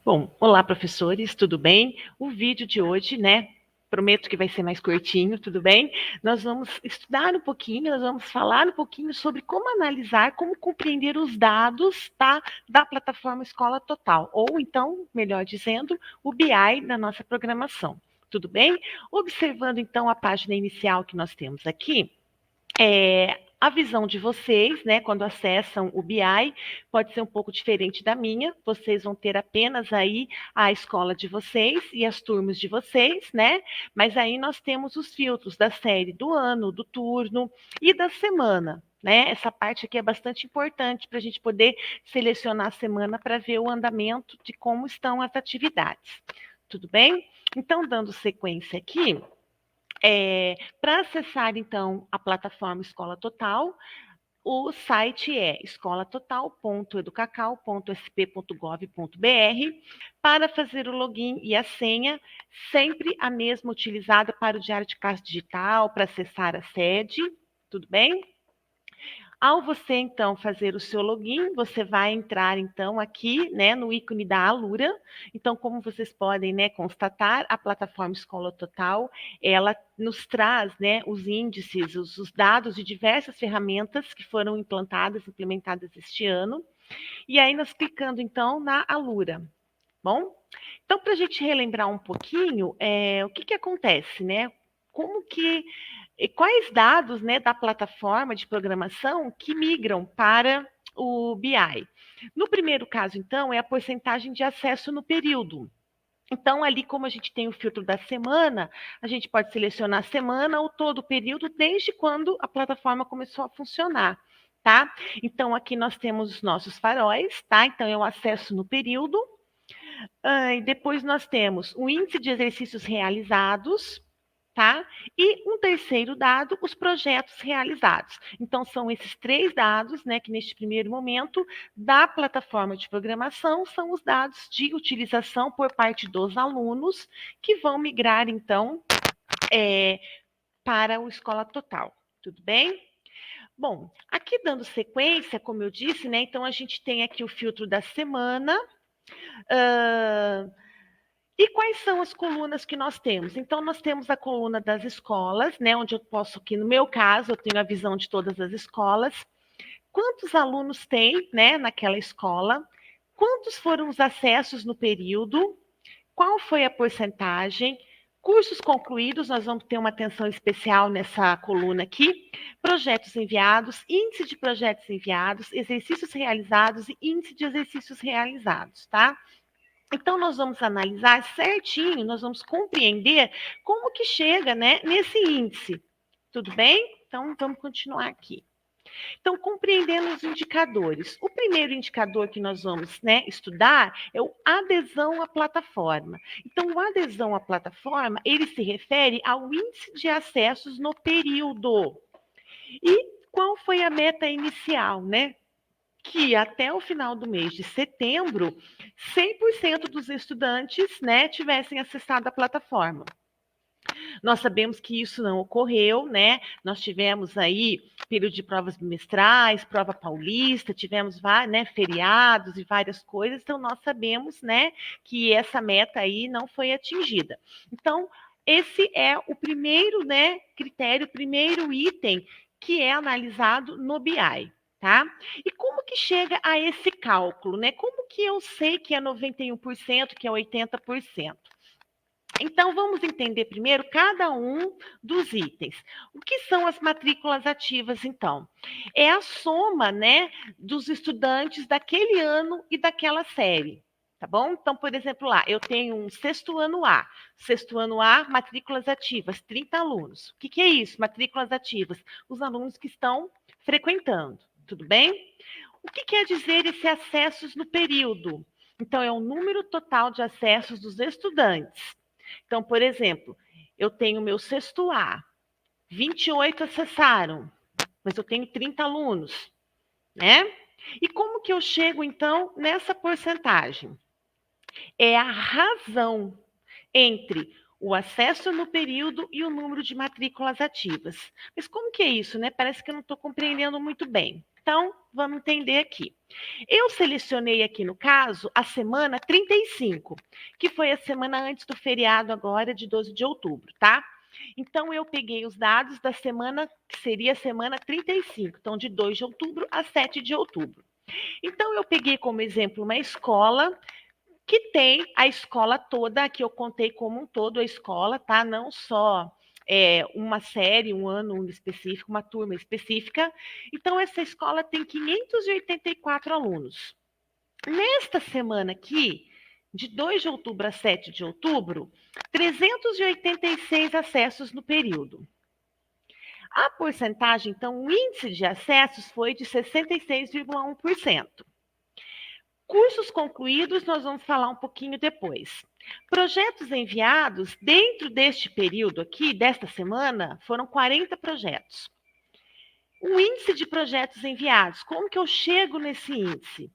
Bom, olá, professores, tudo bem? O vídeo de hoje, né? Prometo que vai ser mais curtinho, tudo bem? Nós vamos estudar um pouquinho, nós vamos falar um pouquinho sobre como analisar, como compreender os dados, tá, da plataforma Escola Total, ou então, melhor dizendo, o BI da nossa programação. Tudo bem? Observando então a página inicial que nós temos aqui, a visão de vocês, né, quando acessam o BI, pode ser um pouco diferente da minha. Vocês vão ter apenas aí a escola de vocês e as turmas de vocês, né? Mas aí nós temos os filtros da série do ano, do turno e da semana. Né? Essa parte aqui é bastante importante para a gente poder selecionar a semana para ver o andamento de como estão as atividades. Tudo bem? Então, dando sequência aqui, para acessar, então, a plataforma Escola Total, o site é escolatotal.educacau.sp.gov.br. Para fazer o login e a senha, sempre a mesma utilizada para o Diário de Classe Digital, para acessar a sede, tudo bem? Ao você, então, fazer o seu login, você vai entrar, então, aqui, né, no ícone da Alura. Então, como vocês podem, né, constatar, a plataforma Escola Total, ela nos traz, né, os índices, os dados de diversas ferramentas que foram implementadas este ano. E aí, nós clicando, então, na Alura. Bom, então, para a gente relembrar um pouquinho, o que acontece, né? Como que e quais dados, né, da plataforma de programação que migram para o BI? No primeiro caso, então, é a porcentagem de acesso no período. Então, ali, como a gente tem o filtro da semana, a gente pode selecionar a semana ou todo o período, desde quando a plataforma começou a funcionar, tá? Então, aqui nós temos os nossos faróis, tá? Então, eu acesso no período. E depois nós temos o índice de exercícios realizados, tá? E um terceiro dado, os projetos realizados. Então, são esses três dados, né, que neste primeiro momento, da plataforma de programação, são os dados de utilização por parte dos alunos, que vão migrar, então, para o Escola Total. Tudo bem? Bom, aqui dando sequência, como eu disse, né, então a gente tem aqui o filtro da semana. E quais são as colunas que nós temos? Então, nós temos a coluna das escolas, né, onde eu posso, aqui no meu caso, eu tenho a visão de todas as escolas. Quantos alunos tem, né, naquela escola? Quantos foram os acessos no período? Qual foi a porcentagem? Cursos concluídos, nós vamos ter uma atenção especial nessa coluna aqui. Projetos enviados, índice de projetos enviados, exercícios realizados e índice de exercícios realizados, tá? Então, nós vamos analisar certinho, nós vamos compreender como que chega, né, nesse índice. Tudo bem? Então, vamos continuar aqui. Então, compreendendo os indicadores. O primeiro indicador que nós vamos, né, estudar é o adesão à plataforma. Então, o adesão à plataforma, ele se refere ao índice de acessos no período. E qual foi a meta inicial, né? Que até o final do mês de setembro, 100% dos estudantes, né, tivessem acessado a plataforma. Nós sabemos que isso não ocorreu, né? Nós tivemos aí período de provas bimestrais, prova paulista, tivemos, né, feriados e várias coisas, então nós sabemos, né, que essa meta aí não foi atingida. Então, esse é o primeiro, né, critério, o primeiro item que é analisado no BI. Tá? E como que chega a esse cálculo, né? Como que eu sei que é 91%, que é 80%? Então, vamos entender primeiro cada um dos itens. O que são as matrículas ativas, então? É a soma, né, dos estudantes daquele ano e daquela série. Tá bom? Então, por exemplo, lá, eu tenho um sexto ano A. Sexto ano A, matrículas ativas, 30 alunos. O que é isso, matrículas ativas? Os alunos que estão frequentando. Tudo bem? O que quer dizer esse acessos no período? Então, é o número total de acessos dos estudantes. Então, por exemplo, eu tenho meu sexto A, 28 acessaram, mas eu tenho 30 alunos, né? E como que eu chego, então, nessa porcentagem? É a razão entre o acesso no período e o número de matrículas ativas. Mas como que é isso, né? Parece que eu não estou compreendendo muito bem. Então, vamos entender aqui. Eu selecionei aqui, no caso, a semana 35, que foi a semana antes do feriado agora, de 12 de outubro, tá? Então, eu peguei os dados da semana, que seria a semana 35, então, de 2 de outubro a 7 de outubro. Então, eu peguei como exemplo uma escola que tem a escola toda, aqui eu contei como um todo a escola, tá? Não só uma série, um ano específico, uma turma específica. Então, essa escola tem 584 alunos. Nesta semana aqui, de 2 de outubro a 7 de outubro, 386 acessos no período. A porcentagem, então, o índice de acessos foi de 66,1%. Cursos concluídos, nós vamos falar um pouquinho depois. Projetos enviados, dentro deste período aqui, desta semana, foram 40 projetos. O índice de projetos enviados, como que eu chego nesse índice?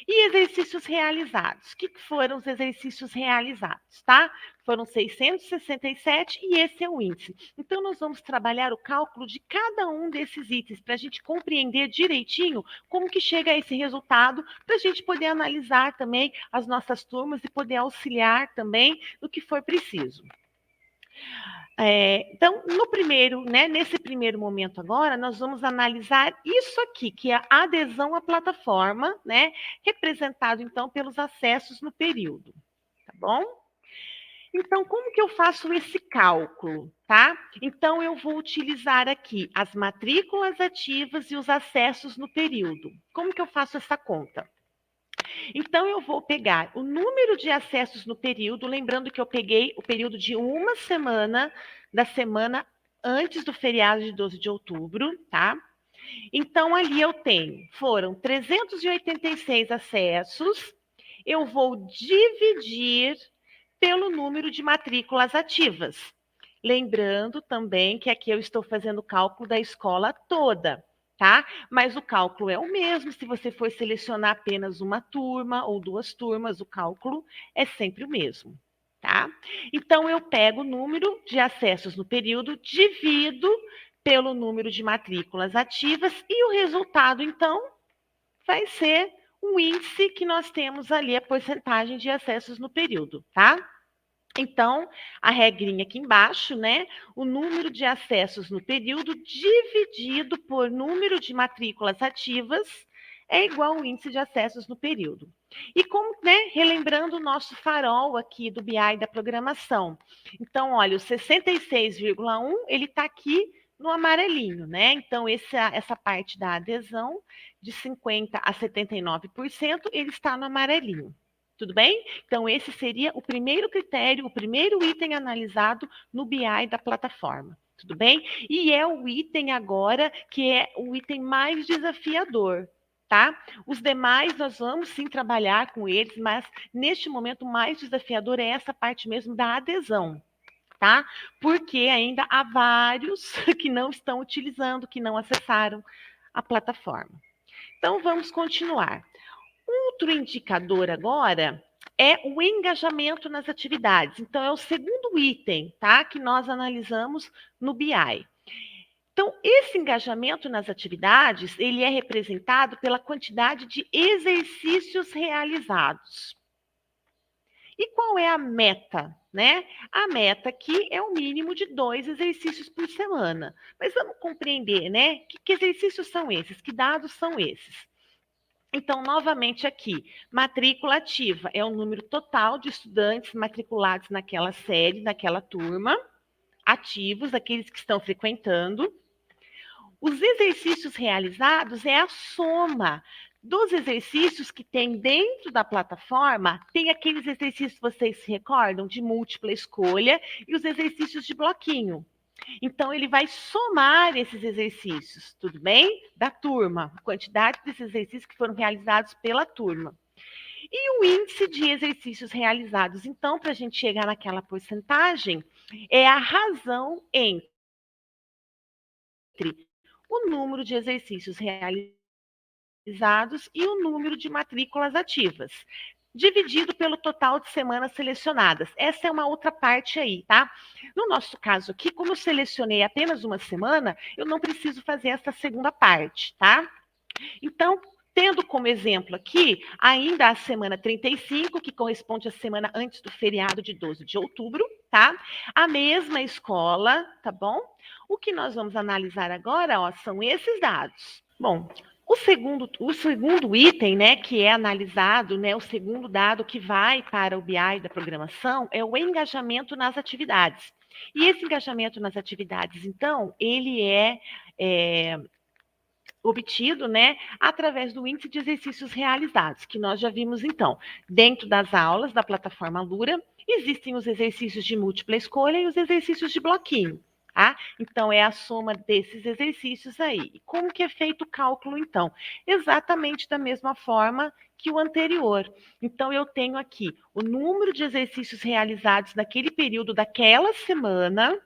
E exercícios realizados. O que foram os exercícios realizados, tá? Foram 667 e esse é o índice. Então, nós vamos trabalhar o cálculo de cada um desses itens para a gente compreender direitinho como que chega a esse resultado, para a gente poder analisar também as nossas turmas e poder auxiliar também no que for preciso. Então, nesse primeiro momento agora, nós vamos analisar isso aqui, que é a adesão à plataforma, né? Representado, então, pelos acessos no período, tá bom? Então, como que eu faço esse cálculo, tá? Então, eu vou utilizar aqui as matrículas ativas e os acessos no período. Como que eu faço essa conta? Então, eu vou pegar o número de acessos no período, lembrando que eu peguei o período de uma semana, da semana antes do feriado de 12 de outubro, tá? Então, ali eu tenho, foram 386 acessos, eu vou dividir pelo número de matrículas ativas. Lembrando também que aqui eu estou fazendo o cálculo da escola toda, tá? Mas o cálculo é o mesmo, se você for selecionar apenas uma turma ou duas turmas, o cálculo é sempre o mesmo, tá? Então, eu pego o número de acessos no período, divido pelo número de matrículas ativas e o resultado, então, vai ser o índice que nós temos ali, a porcentagem de acessos no período, tá? Então, a regrinha aqui embaixo, né? O número de acessos no período dividido por número de matrículas ativas é igual ao índice de acessos no período. E como, né, relembrando o nosso farol aqui do BI da programação. Então, olha, o 66,1, ele está aqui no amarelinho, né? Então, essa parte da adesão, de 50% a 79%, ele está no amarelinho. Tudo bem? Então, esse seria o primeiro critério, o primeiro item analisado no BI da plataforma. Tudo bem? E é o item agora que é o item mais desafiador, tá? Os demais nós vamos sim trabalhar com eles, mas neste momento o mais desafiador é essa parte mesmo da adesão, tá? Porque ainda há vários que não estão utilizando, que não acessaram a plataforma. Então, vamos continuar. Outro indicador agora é o engajamento nas atividades. Então, é o segundo item, tá? Que nós analisamos no BI. Então, esse engajamento nas atividades, ele é representado pela quantidade de exercícios realizados. E qual é a meta, né? A meta aqui é o mínimo de 2 exercícios por semana. Mas vamos compreender, né? Que exercícios são esses? Que dados são esses? Então, novamente aqui, matrícula ativa é o número total de estudantes matriculados naquela série, naquela turma, ativos, aqueles que estão frequentando. Os exercícios realizados é a soma dos exercícios que tem dentro da plataforma. Tem aqueles exercícios, vocês se recordam, de múltipla escolha e os exercícios de bloquinho. Então, ele vai somar esses exercícios, tudo bem? Da turma, a quantidade desses exercícios que foram realizados pela turma. E o índice de exercícios realizados, então, para a gente chegar naquela porcentagem, é a razão entre o número de exercícios realizados e o número de matrículas ativas, dividido pelo total de semanas selecionadas. Essa é uma outra parte aí, tá? No nosso caso aqui, como eu selecionei apenas uma semana, eu não preciso fazer essa segunda parte, tá? Então, tendo como exemplo aqui, ainda a semana 35, que corresponde à semana antes do feriado de 12 de outubro, tá? A mesma escola, tá bom? O que nós vamos analisar agora, ó, são esses dados. Bom, o segundo item, né, que é analisado, né, o segundo dado que vai para o BI da programação é o engajamento nas atividades. E esse engajamento nas atividades, então, ele é obtido, né, através do índice de exercícios realizados, que nós já vimos então. Dentro das aulas da plataforma Lura, existem os exercícios de múltipla escolha e os exercícios de bloquinho. Tá? Então, é a soma desses exercícios aí. E como que é feito o cálculo, então? Exatamente da mesma forma que o anterior. Então, eu tenho aqui o número de exercícios realizados naquele período daquela semana,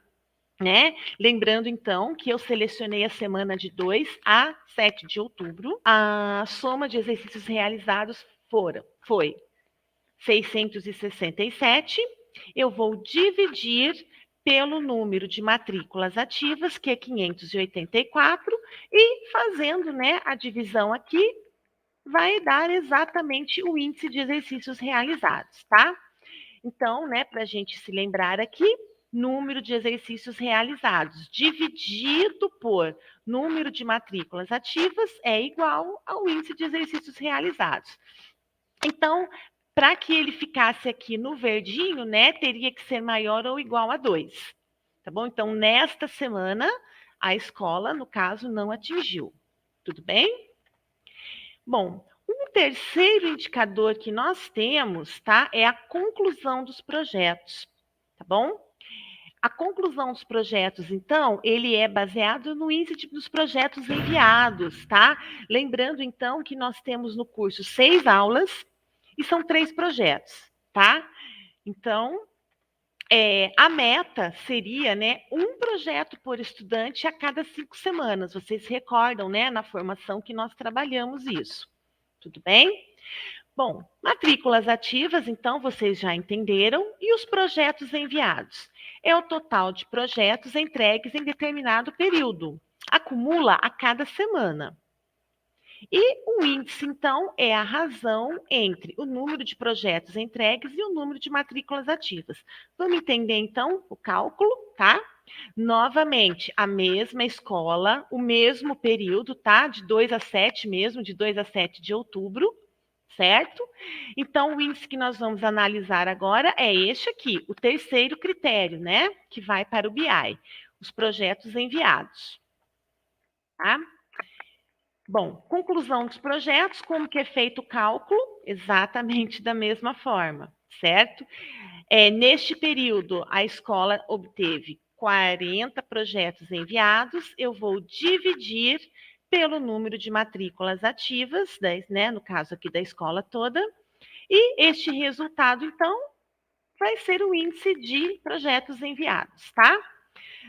né? Lembrando, então, que eu selecionei a semana de 2 a 7 de outubro. A soma de exercícios realizados foi 667. Eu vou dividir pelo número de matrículas ativas, que é 584, e fazendo, né, a divisão aqui, vai dar exatamente o índice de exercícios realizados, tá? Então, né, para a gente se lembrar aqui, número de exercícios realizados dividido por número de matrículas ativas é igual ao índice de exercícios realizados. Então, para que ele ficasse aqui no verdinho, né, teria que ser maior ou igual a 2. Tá bom? Então, nesta semana, a escola, no caso, não atingiu. Tudo bem? Bom, um terceiro indicador que nós temos, tá, é a conclusão dos projetos, tá bom? A conclusão dos projetos, então, ele é baseado no índice dos projetos enviados, tá? Lembrando, então, que nós temos no curso 6 aulas e são 3 projetos, tá? Então, a meta seria, né, um projeto por estudante a cada 5 semanas. Vocês se recordam, né, na formação que nós trabalhamos isso. Tudo bem? Bom, matrículas ativas, então, vocês já entenderam, e os projetos enviados. É o total de projetos entregues em determinado período. Acumula a cada semana. E o índice, então, é a razão entre o número de projetos entregues e o número de matrículas ativas. Vamos entender, então, o cálculo, tá? Novamente, a mesma escola, o mesmo período, tá? De 2 a 7 mesmo, de 2 a 7 de outubro, certo? Então, o índice que nós vamos analisar agora é este aqui, o terceiro critério, né? Que vai para o BI, os projetos enviados, tá? Bom, conclusão dos projetos, como que é feito o cálculo? Exatamente da mesma forma, certo? Neste período, a escola obteve 40 projetos enviados, eu vou dividir pelo número de matrículas ativas, né, no caso aqui da escola toda, e este resultado, então, vai ser o índice de projetos enviados, tá?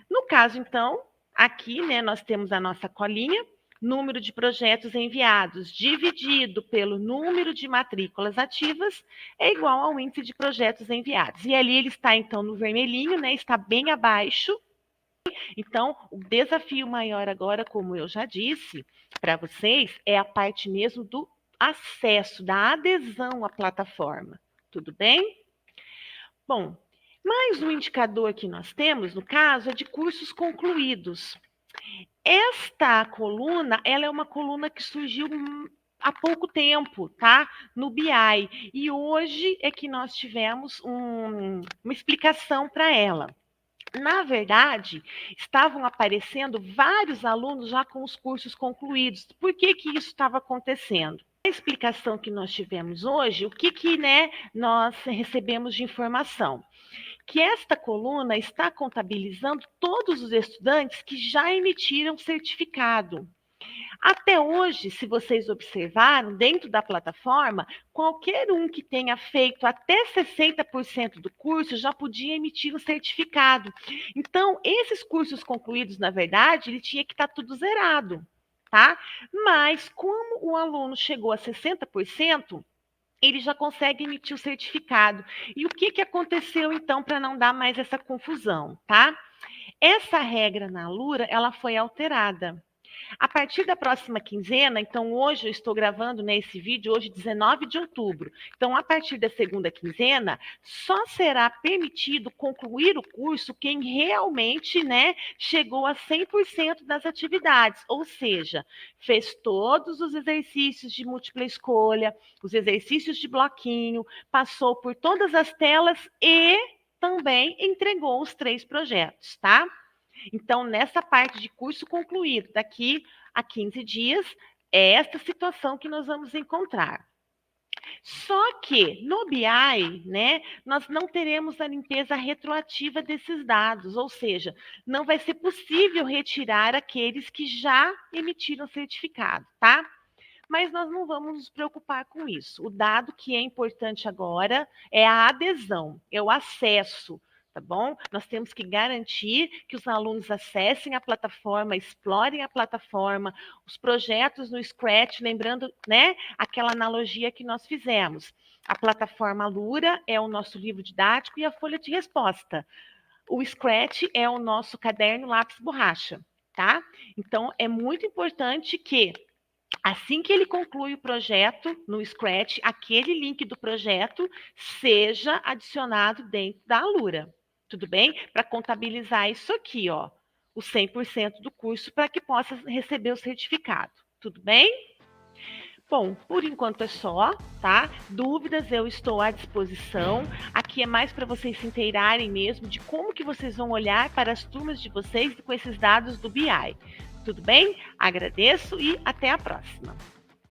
No caso, então, aqui, né, nós temos a nossa colinha, número de projetos enviados dividido pelo número de matrículas ativas é igual ao índice de projetos enviados. E ali ele está, então, no vermelhinho, né, está bem abaixo. Então, o desafio maior agora, como eu já disse para vocês, é a parte mesmo do acesso, da adesão à plataforma. Tudo bem? Bom, mais um indicador que nós temos, no caso, é de cursos concluídos. Esta coluna, ela é uma coluna que surgiu há pouco tempo, tá? No BI. E hoje é que nós tivemos uma explicação para ela. Na verdade, estavam aparecendo vários alunos já com os cursos concluídos. Por que que isso estava acontecendo? A explicação que nós tivemos hoje, o que né, nós recebemos de informação? Que esta coluna está contabilizando todos os estudantes que já emitiram certificado. Até hoje, se vocês observaram, dentro da plataforma, qualquer um que tenha feito até 60% do curso já podia emitir um certificado. Então, esses cursos concluídos, na verdade, ele tinha que estar tudo zerado, tá? Mas, como o aluno chegou a 60%, ele já consegue emitir o certificado. E o que, que aconteceu, então, para não dar mais essa confusão, tá? Essa regra na Lura, ela foi alterada. A partir da próxima quinzena, então hoje eu estou gravando, né, esse vídeo, hoje 19 de outubro. Então, a partir da segunda quinzena, só será permitido concluir o curso quem realmente, né, chegou a 100% das atividades, ou seja, fez todos os exercícios de múltipla escolha, os exercícios de bloquinho, passou por todas as telas e também entregou os 3 projetos, tá? Então, nessa parte de curso concluído, daqui a 15 dias, é esta situação que nós vamos encontrar. Só que no BI, né, nós não teremos a limpeza retroativa desses dados, ou seja, não vai ser possível retirar aqueles que já emitiram certificado, tá? Mas nós não vamos nos preocupar com isso. O dado que é importante agora é a adesão, é o acesso, tá bom? Nós temos que garantir que os alunos acessem a plataforma, explorem a plataforma, os projetos no Scratch, lembrando, né, aquela analogia que nós fizemos. A plataforma Lura é o nosso livro didático e a folha de resposta. O Scratch é o nosso caderno lápis borracha, tá? Então, é muito importante que assim que ele conclui o projeto no Scratch, aquele link do projeto seja adicionado dentro da Alura. Tudo bem? Para contabilizar isso aqui, ó, o 100% do curso para que possa receber o certificado. Tudo bem? Bom, por enquanto é só, tá? Dúvidas eu estou à disposição. Aqui é mais para vocês se inteirarem mesmo de como que vocês vão olhar para as turmas de vocês com esses dados do BI. Tudo bem? Agradeço e até a próxima.